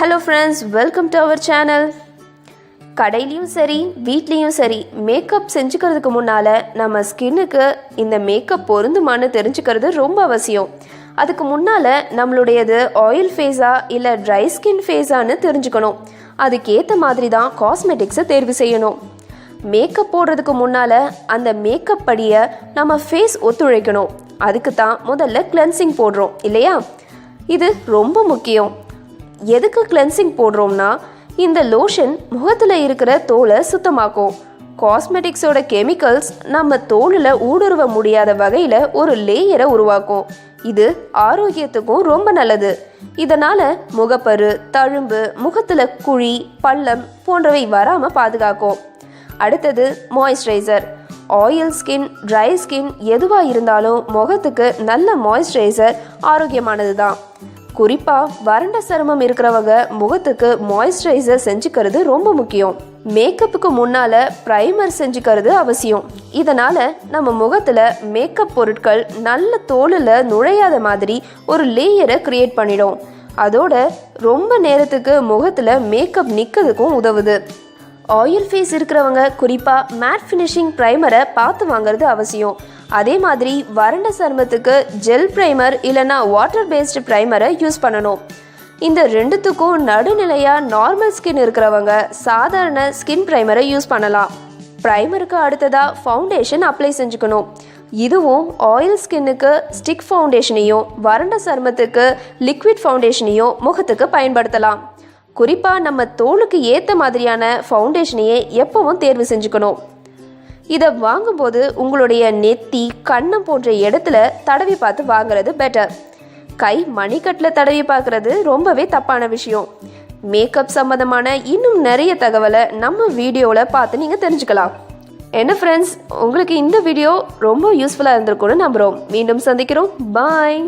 Hello friends, welcome to our channel. கடையிலையும் சரி வீட்லேயும் சரி மேக்கப் செஞ்சுக்கிறதுக்கு முன்னால் நம்ம ஸ்கின்னுக்கு இந்த மேக்கப் பொருந்துமான்னு தெரிஞ்சுக்கிறது ரொம்ப அவசியம். அதுக்கு முன்னால் நம்மளுடையது ஆயில் ஃபேஸா இல்லை ட்ரை ஸ்கின் ஃபேஸான்னு தெரிஞ்சுக்கணும். அதுக்கேற்ற மாதிரி தான் காஸ்மெட்டிக்ஸை தேர்வு செய்யணும். மேக்கப் போடுறதுக்கு முன்னால் அந்த மேக்கப் படியை நம்ம ஃபேஸ் ஒத்துழைக்கணும். அதுக்கு தான் முதல்ல கிளென்சிங் போடுறோம் இல்லையா? இது ரொம்ப முக்கியம். எதுக்கு கிளென்சிங் போடுறோம்னா, இந்த லோஷன் முகத்தில் இருக்கிற தோலை சுத்தமாக்கும். காஸ்மெட்டிக்ஸோட கெமிக்கல்ஸ் நம்ம தோலில் ஊடுருவ முடியாத வகையில் ஒரு லேயரை உருவாக்கும். இது ஆரோக்கியத்துக்கும் ரொம்ப நல்லது. இதனால் முகப்பரு, தழும்பு, முகத்தில் குழி, பள்ளம் போன்றவை வராமல் பாதுகாக்கும். அடுத்தது moisturiser. Oil skin, dry skin எதுவாக இருந்தாலும் முகத்துக்கு நல்ல மாய்ஸ்சரைசர் ஆரோக்கியமானது தான். குறிப்பாக வறண்ட சருமம் இருக்கிறவங்க முகத்துக்கு மாய்ஸ்சரைசர் செஞ்சுக்கிறது ரொம்ப முக்கியம். மேக்கப்புக்கு முன்னால் ப்ரைமர் செஞ்சுக்கிறது அவசியம். இதனால் நம்ம முகத்தில் மேக்கப் பொருட்கள் நல்ல தோலில் நுழையாத மாதிரி ஒரு லேயரை கிரியேட் பண்ணிடும். அதோட ரொம்ப நேரத்துக்கு முகத்தில் மேக்கப் நிற்கிறதுக்கும் உதவுது. ஆயில் ஃபேஸ் இருக்கிறவங்க குறிப்பாக மேட் ஃபினிஷிங் ப்ரைமரை பார்த்து வாங்குறது அவசியம். அதே மாதிரி வறண்ட சருமத்துக்கு ஜெல் ப்ரைமர் இல்லைனா வாட்டர் பேஸ்டு ப்ரைமரை யூஸ் பண்ணணும். இந்த ரெண்டுத்துக்கும் நடுநிலையாக நார்மல் ஸ்கின் இருக்கிறவங்க சாதாரண ஸ்கின் ப்ரைமரை யூஸ் பண்ணலாம். ப்ரைமருக்கு அடுத்ததாக ஃபவுண்டேஷன் அப்ளை செஞ்சுக்கணும். இதுவும் ஆயில் ஸ்கின்னுக்கு ஸ்டிக் ஃபவுண்டேஷனையும் வறண்ட சருமத்துக்கு லிக்விட் ஃபவுண்டேஷனையும் முகத்துக்கு பயன்படுத்தலாம். குறிப்பாக நம்ம தோலுக்கு ஏற்ற மாதிரியான ஃபவுண்டேஷனையே எப்பவும் தேர்வு செஞ்சுக்கணும். இதை வாங்கும்போது உங்களுடைய நெத்தி, கன்னம் போன்ற இடத்துல தடவி பார்த்து வாங்குறது பெட்டர். கை மணிக்கட்டில் தடவி பார்க்குறது ரொம்பவே தப்பான விஷயம். மேக்கப் சம்மந்தமான இன்னும் நிறைய தகவலை நம்ம வீடியோவில் பார்த்து நீங்கள் தெரிஞ்சுக்கலாம். என்ன ஃப்ரெண்ட்ஸ், உங்களுக்கு இந்த வீடியோ ரொம்ப யூஸ்ஃபுல்லாக இருந்திருக்கும்னு நம்புகிறோம். மீண்டும் சந்திக்கிறோம். பாய்.